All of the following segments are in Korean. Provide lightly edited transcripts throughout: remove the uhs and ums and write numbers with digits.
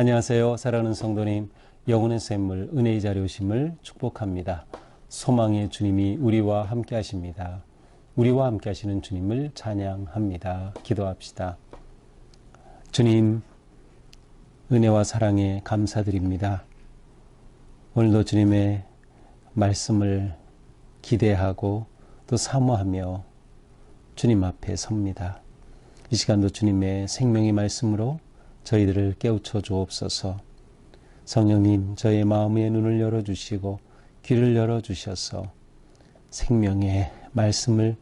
안녕하세요. 사랑하는 성도님, 영혼의 샘물 은혜의 자리 오심을 축복합니다. 소망의 주님이 우리와 함께 하십니다. 우리와 함께 하시는 주님을 찬양합니다. 기도합시다. 주님, 은혜와 사랑에 감사드립니다. 오늘도 주님의 말씀을 기대하고 또 사모하며 주님 앞에 섭니다. 이 시간도 주님의 생명의 말씀으로 저희들을 깨우쳐 주옵소서. 성령님, 저의 마음의 눈을 열어주시고 귀를 열어주셔서 생명의 말씀을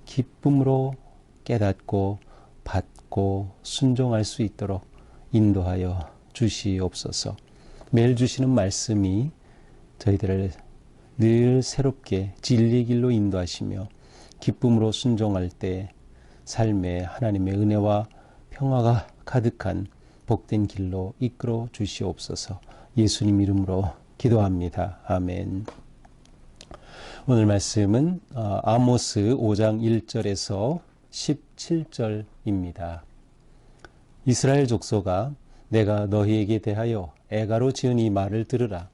기쁨으로 깨닫고 받고 순종할 수 있도록 인도하여 주시옵소서. 매일 주시는 말씀이 저희들을 늘 새롭게 진리의 길로 인도하시며 기쁨으로 순종할 때 삶에 하나님의 은혜와 평화가 가득한 복된 길로 이끌어 주시옵소서. 예수님 이름으로 기도합니다. 아멘. 오늘 말씀은 아모스 5장 1절에서 17절입니다. 이스라엘 족속아, 내가 너희에게 대하여 애가로 지은 이 말을 들으라.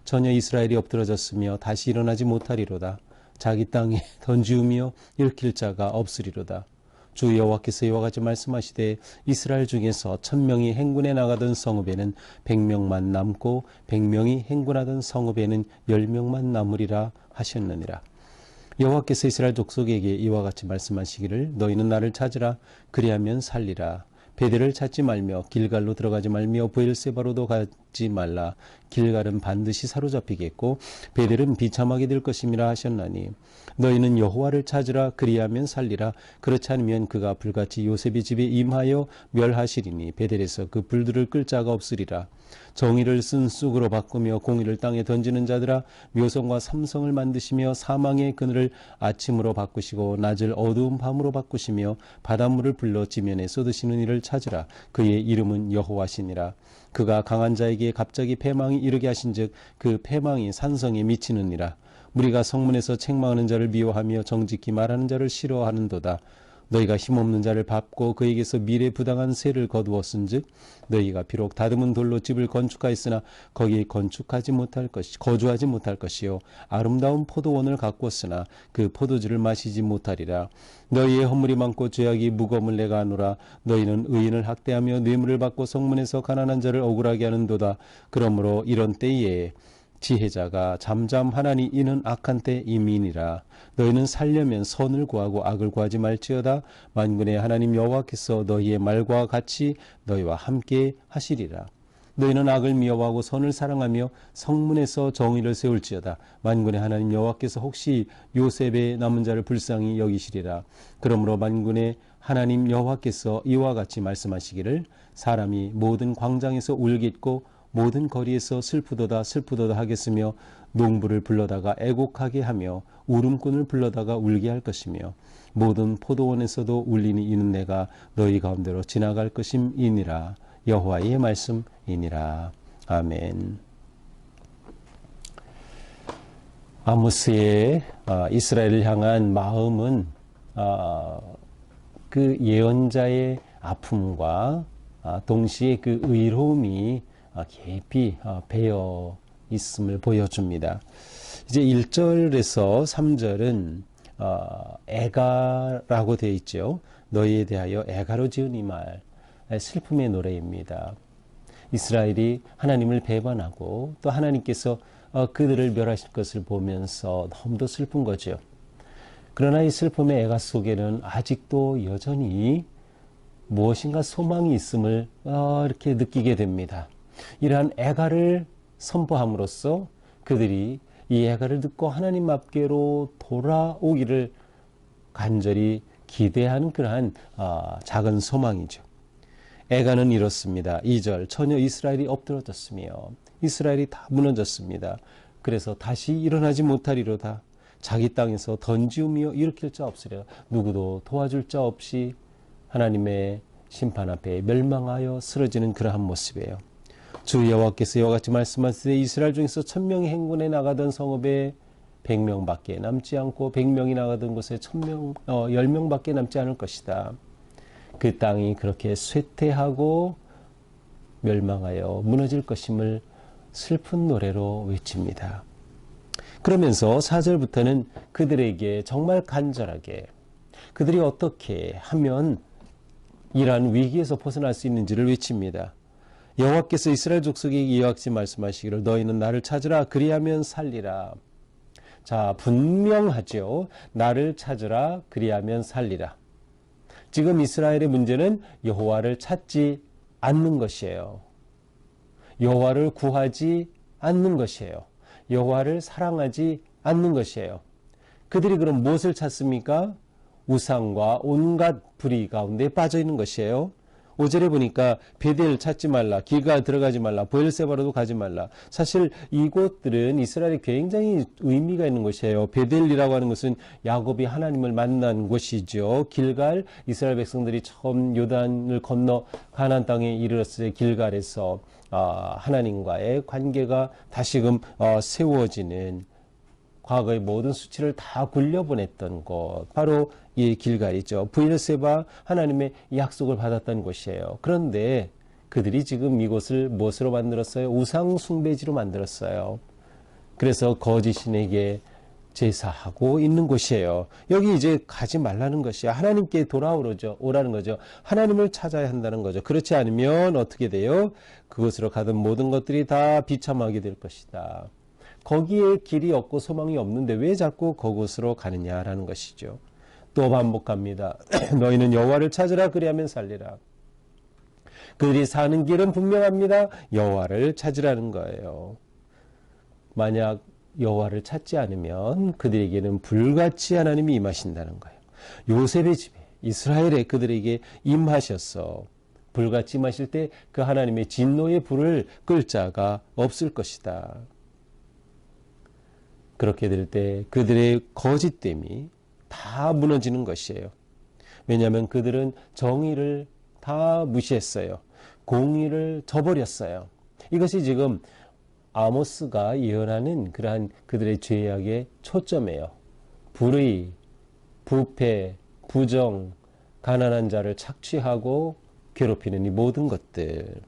전혀 이스라엘이 엎드러졌으며 다시 일어나지 못하리로다. 자기 땅에 던지우며 일으킬 자가 없으리로다. 주 여호와께서 이와 같이 말씀하시되 이스라엘 중에서 1000명이 행군에 나가던 성읍에는 100명만 남고 100명이 행군하던 성읍에는 10명만 남으리라 하셨느니라. 여호와께서 이스라엘 족속에게 이와 같이 말씀하시기를 너희는 나를 찾으라. 그리하면 살리라. 베델을 찾지 말며 길갈로 들어가지 말며 브엘세바로도 가지 말라. 길갈은 반드시 사로잡히겠고 베델은 비참하게 될 것임이라 하셨나니 너희는 여호와를 찾으라. 그리하면 살리라. 그렇지 않으면 그가 불같이 요셉의 집에 임하여 멸하시리니 베델에서 그 불들을 끌 자가 없으리라. 정의를 쓴 쑥으로 바꾸며 공의를 땅에 던지는 자들아, 묘성과 삼성을 만드시며 사망의 그늘을 아침으로 바꾸시고 낮을 어두운 밤으로 바꾸시며 바닷물을 불러 지면에 쏟으시는 이를 찾으라. 그의 이름은 여호와시니라. 그가 강한 자에게 갑자기 패망이 이르게 하신즉 그 패망이 산성에 미치느니라. 무리가 성문에서 책망하는 자를 미워하며 정직히 말하는 자를 싫어하는도다. 너희가 힘없는 자를 밟고 그에게서 미래 부당한 세를 거두었은즉 너희가 비록 다듬은 돌로 집을 건축하였으나 거기에 거주하지 못할 것이요 아름다운 포도원을 가꾸었으나 그 포도주를 마시지 못하리라. 너희의 허물이 많고 죄악이 무거움을 내가 아노라. 너희는 의인을 학대하며 뇌물을 받고 성문에서 가난한 자를 억울하게 하는도다. 그러므로 이런 때에 지혜자가 잠잠하나니 이는 악한 때임이니라. 너희는 살려면 선을 구하고 악을 구하지 말지어다. 만군의 하나님 여호와께서 너희의 말과 같이 너희와 함께 하시리라. 너희는 악을 미워하고 선을 사랑하며 성문에서 정의를 세울지어다. 만군의 하나님 여호와께서 혹시 요셉의 남은 자를 불쌍히 여기시리라. 그러므로 만군의 하나님 여호와께서 이와 같이 말씀하시기를 사람이 모든 광장에서 울겠고 모든 거리에서 슬프도다 슬프도다 하겠으며 농부를 불러다가 애곡하게 하며 울음꾼을 불러다가 울게 할 것이며 모든 포도원에서도 울리니 이는 내가 너희 가운데로 지나갈 것임이니라. 여호와의 말씀이니라. 아멘. 아모스의 이스라엘을 향한 마음은 그 예언자의 아픔과 동시에 그 의로움이 깊이 배어 있음을 보여줍니다. 이제 1절에서 3절은 애가라고 되어 있죠. 너희에 대하여 애가로 지은 이 말, 슬픔의 노래입니다. 이스라엘이 하나님을 배반하고 또 하나님께서 그들을 멸하실 것을 보면서 너무도 슬픈 거죠. 그러나 이 슬픔의 애가 속에는 아직도 여전히 무엇인가 소망이 있음을 이렇게 느끼게 됩니다. 이러한 애가를 선포함으로써 그들이 이 애가를 듣고 하나님 앞께로 돌아오기를 간절히 기대하는 그러한 작은 소망이죠. 애가는 이렇습니다. 2절 전혀 이스라엘이 엎드러졌으며 이스라엘이 다 무너졌습니다. 그래서 다시 일어나지 못하리로다. 자기 땅에서 던지우며 일으킬 자 없으리라. 누구도 도와줄 자 없이 하나님의 심판 앞에 멸망하여 쓰러지는 그러한 모습이에요. 주 여호와께서 이와 같이 말씀하시되 이스라엘 중에서 1000명이 행군에 나가던 성읍에 100명밖에 남지 않고 100명이 나가던 곳에 10명밖에 남지 않을 것이다. 그 땅이 그렇게 쇠퇴하고 멸망하여 무너질 것임을 슬픈 노래로 외칩니다. 그러면서 4절부터는 그들에게 정말 간절하게 그들이 어떻게 하면 이러한 위기에서 벗어날 수 있는지를 외칩니다. 여호와께서 이스라엘 족속에게 이와 같이 말씀하시기를 너희는 나를 찾으라 그리하면 살리라. 자, 분명하죠. 나를 찾으라 그리하면 살리라. 지금 이스라엘의 문제는 여호와를 찾지 않는 것이에요. 여호와를 구하지 않는 것이에요. 여호와를 사랑하지 않는 것이에요. 그들이 그럼 무엇을 찾습니까? 우상과 온갖 불의 가운데 빠져 있는 것이에요. 5절에 보니까 베델 찾지 말라, 길갈 들어가지 말라, 브엘세바로도 가지 말라. 사실 이곳들은 이스라엘에 굉장히 의미가 있는 곳이에요. 베델이라고 하는 것은 야곱이 하나님을 만난 곳이죠. 길갈, 이스라엘 백성들이 처음 요단을 건너 가나안 땅에 이르렀을 때 길갈에서 하나님과의 관계가 다시금 세워지는, 과거의 모든 수치를 다 굴려보냈던 곳, 바로 이 길갈이죠. 브엘세바, 하나님의 약속을 받았던 곳이에요. 그런데 그들이 지금 이곳을 무엇으로 만들었어요? 우상 숭배지로 만들었어요. 그래서 거짓신에게 제사하고 있는 곳이에요. 여기 이제 가지 말라는 것이야. 하나님께 오라는 거죠. 하나님을 찾아야 한다는 거죠. 그렇지 않으면 어떻게 돼요? 그곳으로 가던 모든 것들이 다 비참하게 될 것이다. 거기에 길이 없고 소망이 없는데 왜 자꾸 그곳으로 가느냐라는 것이죠. 또 반복합니다. 너희는 여호와를 찾으라 그리하면 살리라. 그들이 사는 길은 분명합니다. 여호와를 찾으라는 거예요. 만약 여호와를 찾지 않으면 그들에게는 불같이 하나님이 임하신다는 거예요. 요셉의 집에, 이스라엘에 그들에게 임하셔서 불같이 임하실 때 그 하나님의 진노의 불을 끌 자가 없을 것이다. 그렇게 될 때 그들의 거짓됨이 다 무너지는 것이에요. 왜냐하면 그들은 정의를 다 무시했어요. 공의를 저버렸어요. 이것이 지금 아모스가 예언하는 그러한 그들의 죄악의 초점이에요. 불의, 부패, 부정, 가난한 자를 착취하고 괴롭히는 이 모든 것들.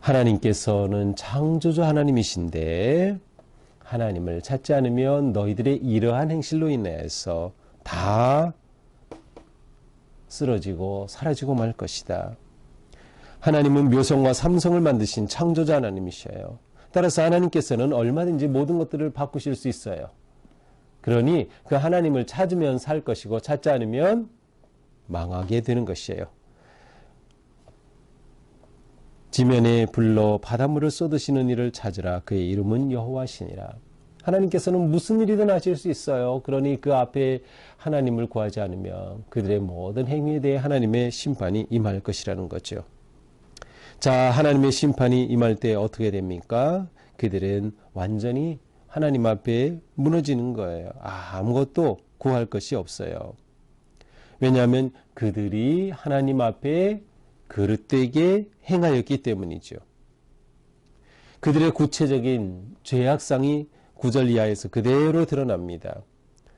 하나님께서는 창조주 하나님이신데 하나님을 찾지 않으면 너희들의 이러한 행실로 인해서 다 쓰러지고 사라지고 말 것이다. 하나님은 묘성과 삼성을 만드신 창조자 하나님이셔요. 따라서 하나님께서는 얼마든지 모든 것들을 바꾸실 수 있어요. 그러니 그 하나님을 찾으면 살 것이고 찾지 않으면 망하게 되는 것이에요. 지면에 불러 바닷물을 쏟으시는 이를 찾으라. 그의 이름은 여호와시니라. 하나님께서는 무슨 일이든 하실 수 있어요. 그러니 그 앞에 하나님을 구하지 않으면 그들의 모든 행위에 대해 하나님의 심판이 임할 것이라는 거죠. 자, 하나님의 심판이 임할 때 어떻게 됩니까? 그들은 완전히 하나님 앞에 무너지는 거예요. 아무것도 구할 것이 없어요. 왜냐하면 그들이 하나님 앞에 그릇되게 행하였기 때문이죠. 그들의 구체적인 죄악상이 9절 이하에서 그대로 드러납니다.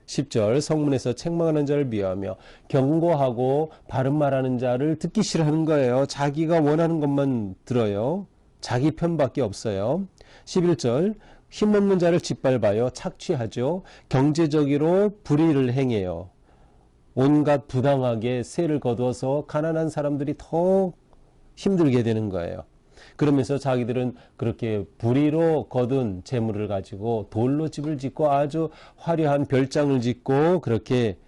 10절 성문에서 책망하는 자를 미워하며 경고하고 바른 말하는 자를 듣기 싫어하는 거예요. 자기가 원하는 것만 들어요. 자기 편밖에 없어요. 11절 힘없는 자를 짓밟아요. 착취하죠. 경제적으로 불의를 행해요. 온갖 부당하게 세를 거두어서 가난한 사람들이 더 힘들게 되는 거예요. 그러면서 자기들은 그렇게 불의로 거둔 재물을 가지고 돌로 집을 짓고 아주 화려한 별장을 짓고 그렇게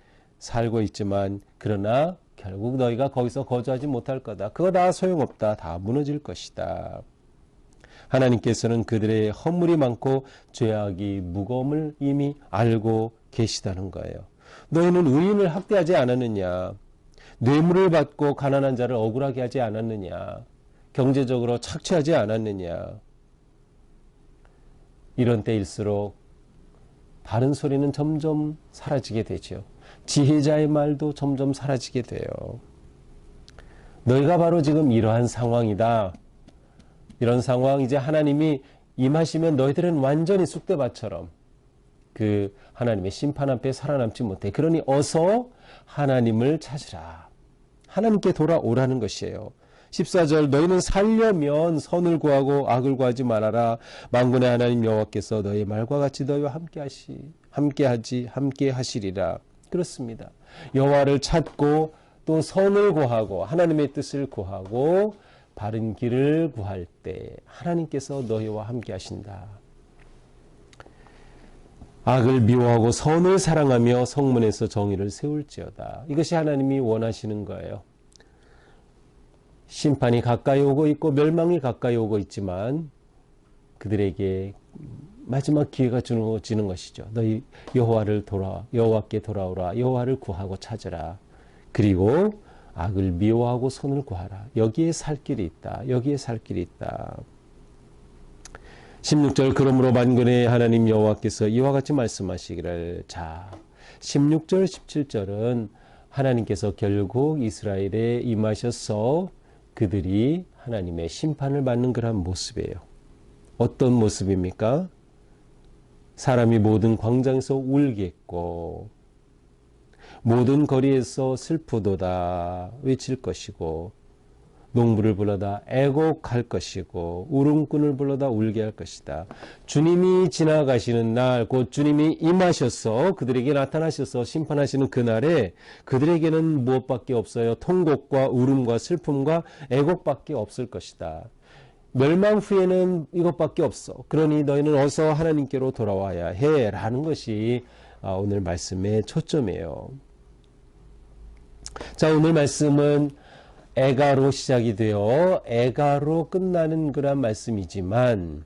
살고 있지만 그러나 결국 너희가 거기서 거주하지 못할 거다. 그거 다 소용없다. 다 무너질 것이다. 하나님께서는 그들의 허물이 많고 죄악이 무거움을 이미 알고 계시다는 거예요. 너희는 의인을 학대하지 않았느냐? 뇌물을 받고 가난한 자를 억울하게 하지 않았느냐? 경제적으로 착취하지 않았느냐? 이런 때일수록 바른 소리는 점점 사라지게 되죠. 지혜자의 말도 점점 사라지게 돼요. 너희가 바로 지금 이러한 상황이다. 이런 상황, 이제 하나님이 임하시면 너희들은 완전히 쑥대밭처럼 그 하나님의 심판 앞에 살아남지 못해. 그러니 어서 하나님을 찾으라. 하나님께 돌아오라는 것이에요. 14절 너희는 살려면 선을 구하고 악을 구하지 말아라. 만군의 하나님 여호와께서 너희 말과 같이 너희와 함께 하시리라. 그렇습니다. 여호와를 찾고 또 선을 구하고 하나님의 뜻을 구하고 바른 길을 구할 때 하나님께서 너희와 함께 하신다. 악을 미워하고 선을 사랑하며 성문에서 정의를 세울지어다. 이것이 하나님이 원하시는 거예요. 심판이 가까이 오고 있고 멸망이 가까이 오고 있지만 그들에게 마지막 기회가 주어지는 것이죠. 너희 여호와께 돌아오라. 여호와를 구하고 찾으라. 그리고 악을 미워하고 선을 구하라. 여기에 살 길이 있다. 여기에 살 길이 있다. 16절 그러므로 만군의 하나님 여호와께서 이와 같이 말씀하시기를. 자, 16절 17절은 하나님께서 결국 이스라엘에 임하셔서 그들이 하나님의 심판을 받는 그런 모습이에요. 어떤 모습입니까? 사람이 모든 광장에서 울겠고 모든 거리에서 슬프도다 외칠 것이고 농부를 불러다 애곡할 것이고 울음꾼을 불러다 울게 할 것이다. 주님이 지나가시는 날, 곧 주님이 임하셔서 그들에게 나타나셔서 심판하시는 그날에 그들에게는 무엇밖에 없어요? 통곡과 울음과 슬픔과 애곡밖에 없을 것이다. 멸망 후에는 이것밖에 없어. 그러니 너희는 어서 하나님께로 돌아와야 해 라는 것이 오늘 말씀의 초점이에요. 자, 오늘 말씀은 애가로 시작이 되어 애가로 끝나는 그런 말씀이지만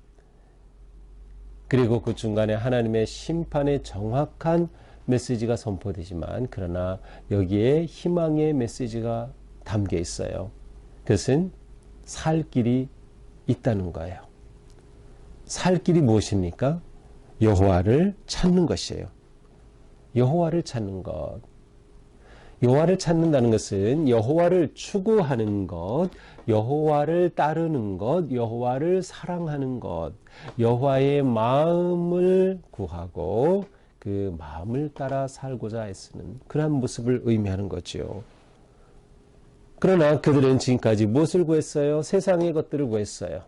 그리고 그 중간에 하나님의 심판의 정확한 메시지가 선포되지만 그러나 여기에 희망의 메시지가 담겨 있어요. 그것은 살 길이 있다는 거예요. 살 길이 무엇입니까? 여호와를 찾는 것이에요. 여호와를 찾는 것. 여호와를 찾는다는 것은 여호와를 추구하는 것, 여호와를 따르는 것, 여호와를 사랑하는 것, 여호와의 마음을 구하고 그 마음을 따라 살고자 애쓰는 그러한 모습을 의미하는 거죠. 그러나 그들은 지금까지 무엇을 구했어요? 세상의 것들을 구했어요.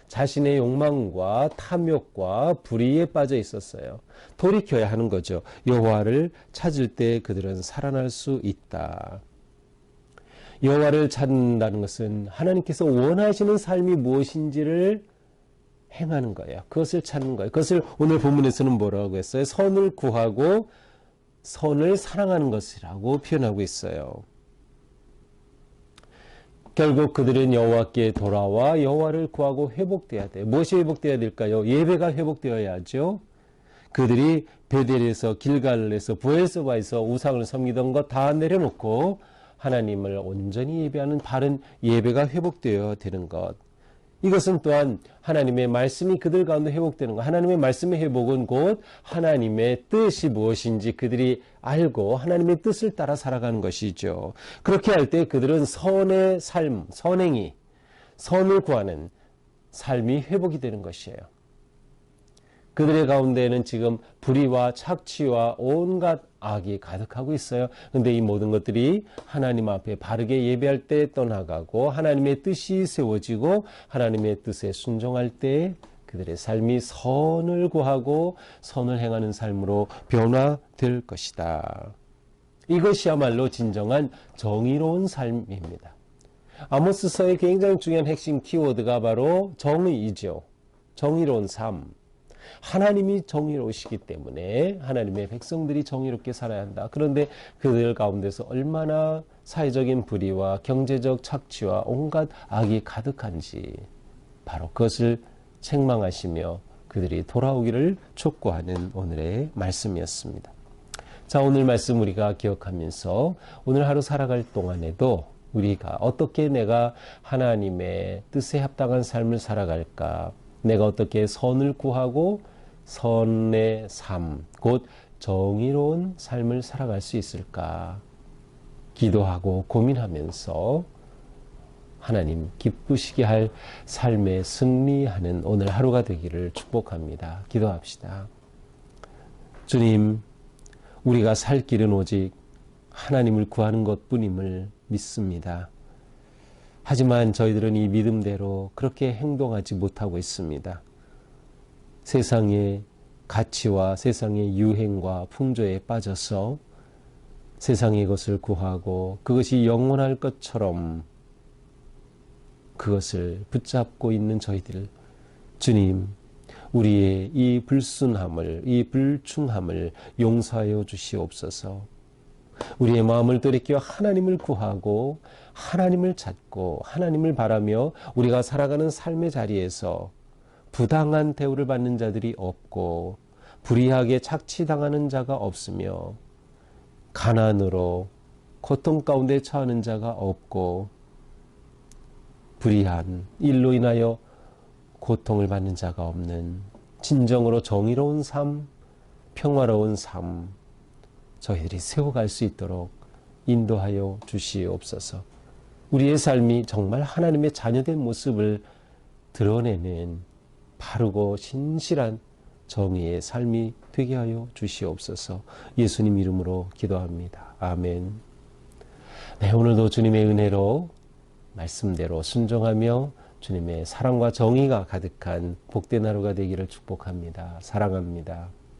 자신의 욕망과 탐욕과 불의에 빠져 있었어요. 돌이켜야 하는 거죠. 여호와를 찾을 때 그들은 살아날 수 있다. 여호와를 찾는다는 것은 하나님께서 원하시는 삶이 무엇인지를 행하는 거예요. 그것을 찾는 거예요. 그것을 오늘 본문에서는 뭐라고 했어요? 선을 구하고 선을 사랑하는 것이라고 표현하고 있어요. 결국 그들은 여호와께 돌아와 여호와를 구하고 회복돼야 돼요. 무엇이 회복돼야 될까요? 예배가 회복되어야죠. 그들이 베델에서 길갈에서 브엘세바에서 우상을 섬기던 것 다 내려놓고 하나님을 온전히 예배하는 바른 예배가 회복되어야 되는 것. 이것은 또한 하나님의 말씀이 그들 가운데 회복되는 것. 하나님의 말씀의 회복은 곧 하나님의 뜻이 무엇인지 그들이 알고 하나님의 뜻을 따라 살아가는 것이죠. 그렇게 할 때 그들은 선의 삶, 선행이, 선을 구하는 삶이 회복이 되는 것이에요. 그들의 가운데에는 지금 불의와 착취와 온갖 악이 가득하고 있어요. 그런데 이 모든 것들이 하나님 앞에 바르게 예배할 때 떠나가고 하나님의 뜻이 세워지고 하나님의 뜻에 순종할 때 그들의 삶이 선을 구하고 선을 행하는 삶으로 변화될 것이다. 이것이야말로 진정한 정의로운 삶입니다. 아모스서의 굉장히 중요한 핵심 키워드가 바로 정의이죠. 정의로운 삶. 하나님이 정의로우시기 때문에 하나님의 백성들이 정의롭게 살아야 한다. 그런데 그들 가운데서 얼마나 사회적인 불의와 경제적 착취와 온갖 악이 가득한지 바로 그것을 책망하시며 그들이 돌아오기를 촉구하는 오늘의 말씀이었습니다. 자, 오늘 말씀 우리가 기억하면서 오늘 하루 살아갈 동안에도 우리가 어떻게 내가 하나님의 뜻에 합당한 삶을 살아갈까? 내가 어떻게 선을 구하고 선의 삶, 곧 정의로운 삶을 살아갈 수 있을까? 기도하고 고민하면서 하나님 기쁘시게 할 삶에 승리하는 오늘 하루가 되기를 축복합니다. 기도합시다. 주님, 우리가 살 길은 오직 하나님을 구하는 것뿐임을 믿습니다. 하지만 저희들은 이 믿음대로 그렇게 행동하지 못하고 있습니다. 세상의 가치와 세상의 유행과 풍조에 빠져서 세상의 것을 구하고 그것이 영원할 것처럼 그것을 붙잡고 있는 저희들, 주님, 우리의 이 불순함을, 이 불충함을 용서하여 주시옵소서. 우리의 마음을 돌이켜 하나님을 구하고 하나님을 찾고 하나님을 바라며 우리가 살아가는 삶의 자리에서 부당한 대우를 받는 자들이 없고 불의하게 착취당하는 자가 없으며 가난으로 고통 가운데 처하는 자가 없고 불의한 일로 인하여 고통을 받는 자가 없는 진정으로 정의로운 삶, 평화로운 삶 저희들이 세워갈 수 있도록 인도하여 주시옵소서. 우리의 삶이 정말 하나님의 자녀된 모습을 드러내는 바르고 신실한 정의의 삶이 되게 하여 주시옵소서. 예수님 이름으로 기도합니다. 아멘. 네, 오늘도 주님의 은혜로 말씀대로 순종하며 주님의 사랑과 정의가 가득한 복된 하루가 되기를 축복합니다. 사랑합니다.